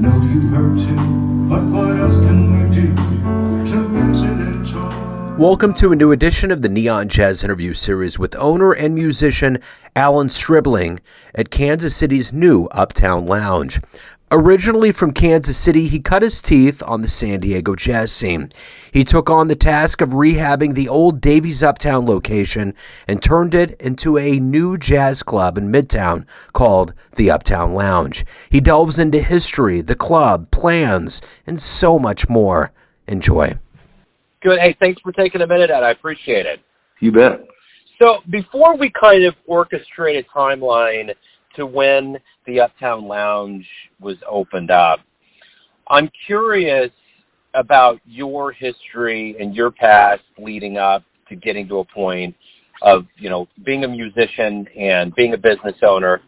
know you hurt too, but what else can we do to mention it at all? Welcome to a new edition of the Neon Jazz interview series with owner and musician Alan Stribling at Kansas City's new Uptown Lounge. Originally from Kansas City, he cut his teeth on the San Diego jazz scene. He took on the task of rehabbing the old Davey's Uptown location and turned it into a new jazz club in Midtown called the Uptown Lounge. He delves into history, the club, plans, and so much more. Enjoy. Good. Hey, thanks for taking a minute out. I appreciate it. You bet. So before we kind of orchestrate a timeline to when the Uptown Lounge was opened up, I'm curious about your history and your past leading up to getting to a point of, being a musician and being a business owner.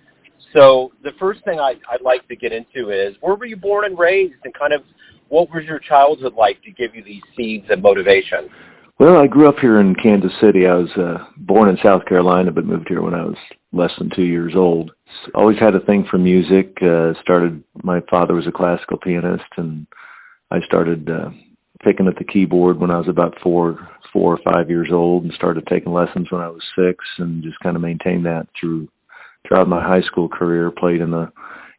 So the first thing I'd like to get into is, where were you born and raised, and kind of what was your childhood like to give you these seeds of motivation? Well, I grew up here in Kansas City. I was born in South Carolina, but moved here when I was less than 2 years old. Always had a thing for music. My father was a classical pianist, and I started picking up the keyboard when I was about 4 or 5 years old, and started taking lessons when I was 6, and just kind of maintained that throughout my high school career. Played in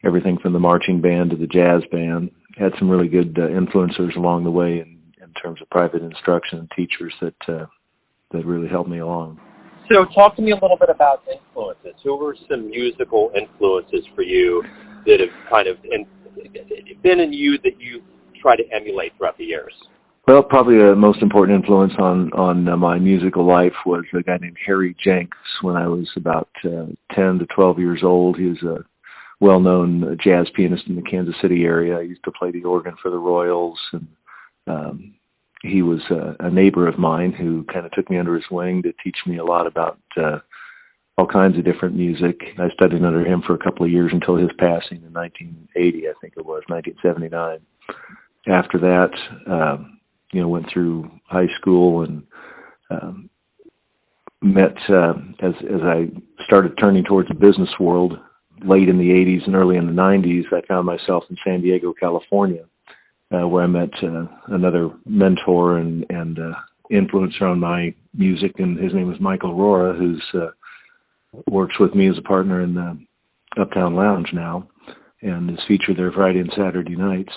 everything from the marching band to the jazz band. Had some really good influencers along the way in terms of private instruction and teachers that really helped me along. So talk to me a little bit about influences. Who were some musical influences for you that have kind of been in you that you try to emulate throughout the years? Well, probably the most important influence on my musical life was a guy named Harry Jenks when I was about 10 to 12 years old. He was a well-known jazz pianist in the Kansas City area. I used to play the organ for the Royals, and he was a neighbor of mine who kind of took me under his wing to teach me a lot about all kinds of different music. I studied under him for a couple of years until his passing in 1980, I think it was, 1979. After that, went through high school and met, as I started turning towards the business world late in the 80s and early in the 90s, I found myself in San Diego, California, where I met another mentor and influencer on my music, and his name was Michael Rohra, who's works with me as a partner in the Uptown Lounge now, and is featured there Friday and Saturday nights.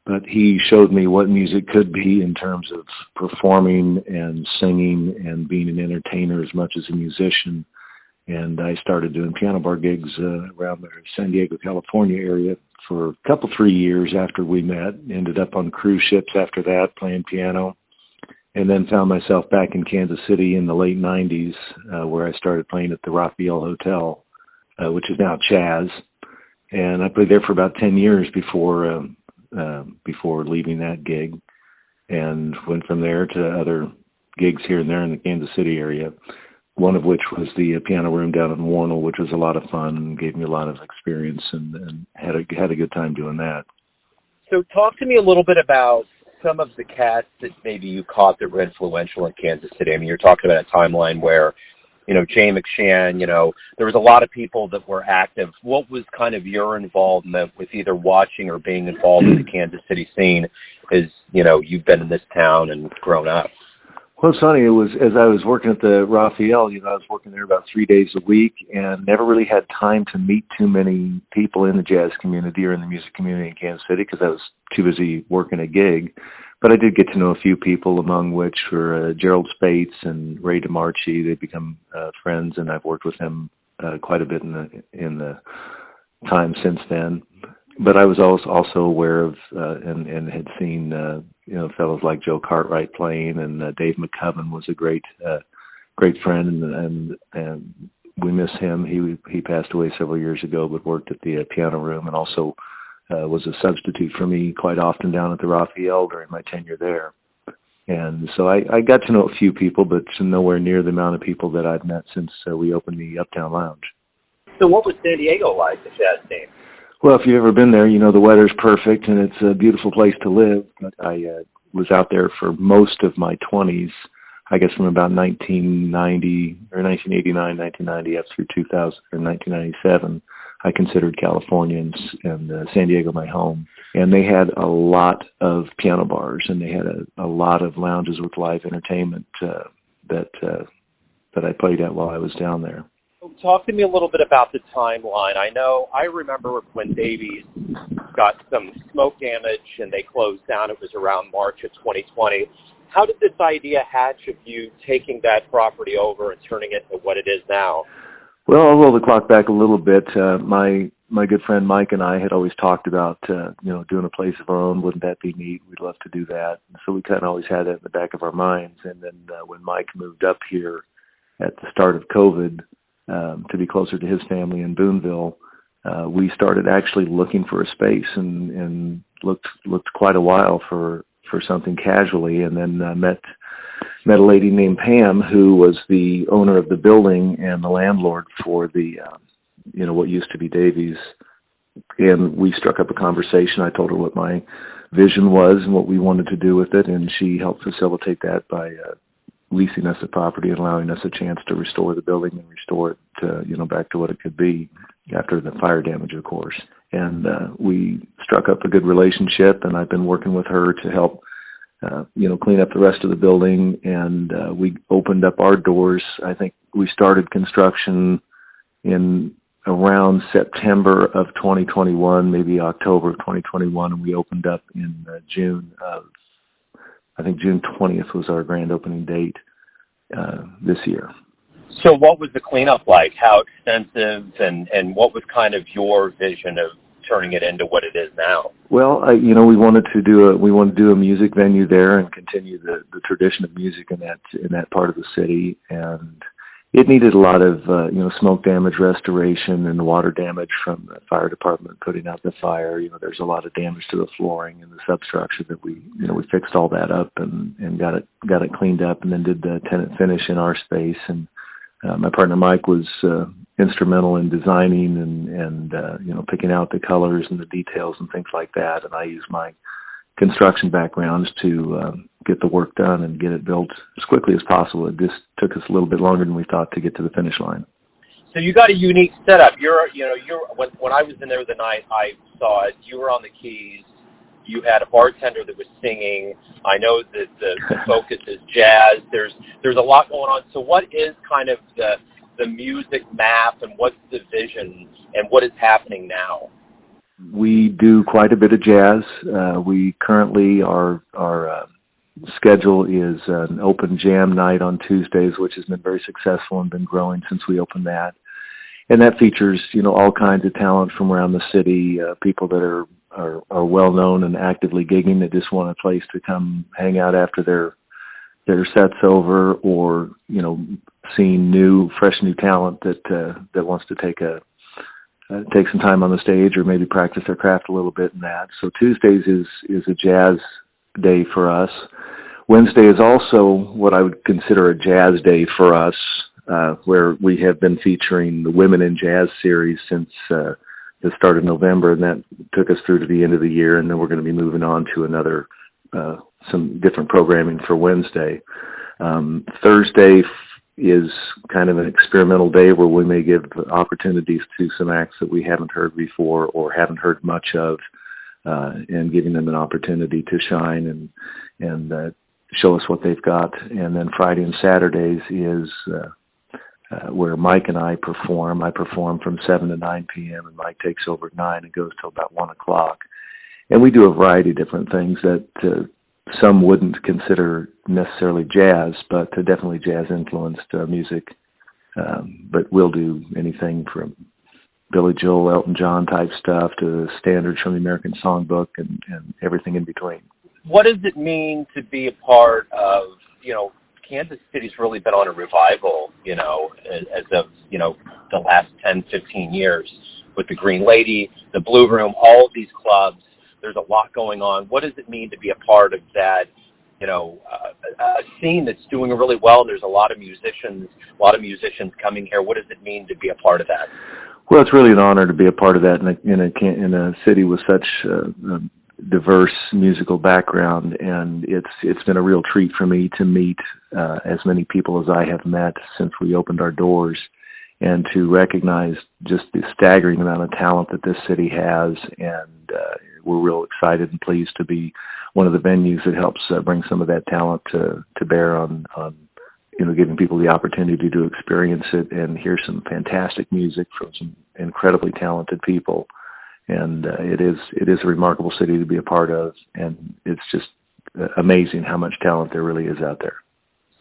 But he showed me what music could be in terms of performing and singing and being an entertainer as much as a musician. And I started doing piano bar gigs around the San Diego, California area for a couple, 3 years after we met. Ended up on cruise ships after that, playing piano. And then found myself back in Kansas City in the late 90s, where I started playing at the Raphael Hotel, which is now Chaz. And I played there for about 10 years before leaving that gig, and went from there to other gigs here and there in the Kansas City area, one of which was the piano room down in Warnell, which was a lot of fun and gave me a lot of experience, and had a good time doing that. So talk to me a little bit about some of the cats that maybe you caught that were influential in Kansas City. I mean, you're talking about a timeline where, Jay McShann, there was a lot of people that were active. What was kind of your involvement with either watching or being involved in the Kansas City scene as, you've been in this town and grown up? Well, it's funny. It was, as I was working at the Raphael, I was working there about 3 days a week and never really had time to meet too many people in the jazz community or in the music community in Kansas City because I was too busy working a gig. But I did get to know a few people, among which were Gerald Spates and Ray DeMarchi. They've become friends, and I've worked with them quite a bit in the time since then. But I was also aware of and had seen fellows like Joe Cartwright playing, and Dave McCubbin was a great friend, and we miss him. He passed away several years ago, but worked at the piano room, and also was a substitute for me quite often down at the Raphael during my tenure there. And so I got to know a few people, but nowhere near the amount of people that I've met since we opened the Uptown Lounge. So what was San Diego like, the jazz scene? Well, if you've ever been there, the weather's perfect and it's a beautiful place to live. But I was out there for most of my 20s, I guess from about 1990 or 1989, 1990 up through 2000 or 1997. I considered California and San Diego my home. And they had a lot of piano bars, and they had a lot of lounges with live entertainment that I played at while I was down there. Talk to me a little bit about the timeline. I remember when Davey got some smoke damage and they closed down. It was around March of 2020. How did this idea hatch of you taking that property over and turning it into what it is now? Well, I'll roll the clock back a little bit. My good friend Mike and I had always talked about, doing a place of our own. Wouldn't that be neat? We'd love to do that. And so we kind of always had that in the back of our minds. And then when Mike moved up here at the start of COVID to be closer to his family in Boonville, we started actually looking for a space and looked quite a while for something casually, and then met a lady named Pam who was the owner of the building and the landlord for the what used to be Davey's. And we struck up a conversation. I told her what my vision was and what we wanted to do with it, and she helped facilitate that by leasing us the property and allowing us a chance to restore the building and restore it to, back to what it could be after the fire damage, of course. And we struck up a good relationship, and I've been working with her to help clean up the rest of the building. And we opened up our doors. I think we started construction in around September of 2021, maybe October of 2021, and we opened up in June 20th was our grand opening date this year. So what was the cleanup like? How extensive, and what was kind of your vision of turning it into what it is now? Well, we wanted to do a music venue there and continue the tradition of music in that part of the city, and it needed a lot of smoke damage restoration and water damage from the fire department putting out the fire. There's a lot of damage to the flooring and the substructure that we fixed all that up and got it cleaned up, and then did the tenant finish in our space. And my partner Mike was instrumental in designing and picking out the colors and the details and things like that. And I used my construction backgrounds to get the work done and get it built as quickly as possible. It just took us a little bit longer than we thought to get to the finish line. So you got a unique setup. When I was in there the night I saw it, you were on the keys. You had a bartender that was singing. I know that the focus is jazz. There's a lot going on. So what is kind of the music map, and what's the vision, and what is happening now? We do quite a bit of jazz. We currently our schedule is an open jam night on Tuesdays, which has been very successful and been growing since we opened that. And that features, all kinds of talent from around the city, people that are well known and actively gigging that just want a place to come hang out after their set's over, or seeing fresh new talent that wants to take some time on the stage or maybe practice their craft a little bit in that. So Tuesdays is a jazz day for us. Wednesday is also what I would consider a jazz day for us, where we have been featuring the Women in Jazz series since the start of November, and that took us through to the end of the year, and then we're going to be moving on to some different programming for Wednesday. Thursday is kind of an experimental day where we may give opportunities to some acts that we haven't heard before or haven't heard much of, and giving them an opportunity to shine and show us what they've got. And then Friday and Saturdays is where Mike and I perform. I perform from 7 to 9 p.m., and Mike takes over at 9 and goes till about 1 o'clock. And we do a variety of different things that some wouldn't consider necessarily jazz, but definitely jazz-influenced music. But we'll do anything from Billy Joel, Elton John type stuff to standards from the American Songbook and everything in between. What does it mean to be a part of, Kansas City's really been on a revival, as of, the last 10, 15 years with the Green Lady, the Blue Room, all of these clubs. There's a lot going on. What does it mean to be a part of that, a scene that's doing really well? There's a lot of musicians coming here. What does it mean to be a part of that? Well, it's really an honor to be a part of that in a city with such a diverse musical background, and it's been a real treat for me to meet as many people as I have met since we opened our doors, and to recognize just the staggering amount of talent that this city has, and we're real excited and pleased to be one of the venues that helps bring some of that talent to bear on giving people the opportunity to experience it and hear some fantastic music from some incredibly talented people. And it is a remarkable city to be a part of, and it's just amazing how much talent there really is out there.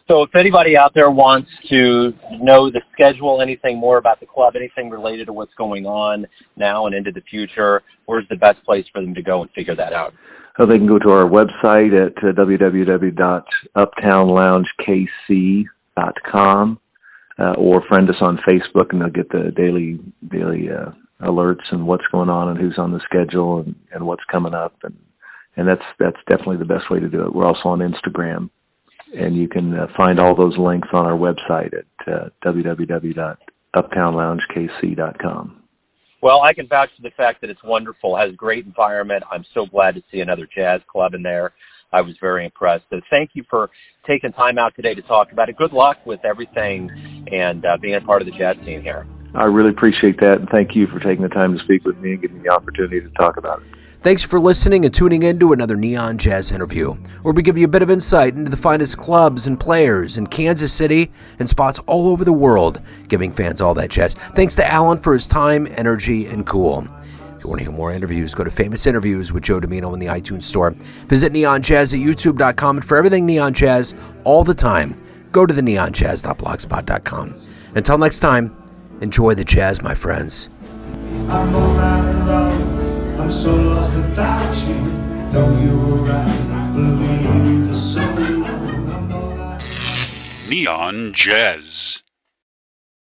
So if anybody out there wants to know the schedule, anything more about the club, anything related to what's going on now and into the future, where's the best place for them to go and figure that out? So they can go to our website at www.uptownloungekc.com or friend us on Facebook, and they'll get the daily alerts and what's going on and who's on the schedule and what's coming up. And that's definitely the best way to do it. We're also on Instagram. And you can find all those links on our website at www.uptownloungekc.com. Well, I can vouch for the fact that it's wonderful. It has a great environment. I'm so glad to see another jazz club in there. I was very impressed. So thank you for taking time out today to talk about it. Good luck with everything and being a part of the jazz scene here. I really appreciate that, and thank you for taking the time to speak with me and giving me the opportunity to talk about it. Thanks for listening and tuning in to another Neon Jazz interview, where we give you a bit of insight into the finest clubs and players in Kansas City and spots all over the world, giving fans all that jazz. Thanks to Alan for his time, energy, and cool. If you want to hear more interviews, go to Famous Interviews with Joe Domino in the iTunes Store. Visit neonjazz at youtube.com, and for everything Neon Jazz all the time, go to the neonjazz.blogspot.com. Until next time, enjoy the jazz, my friends. I'm all out of love. I'm so lost without you. Though you were right, believe the soul. Neon Jazz.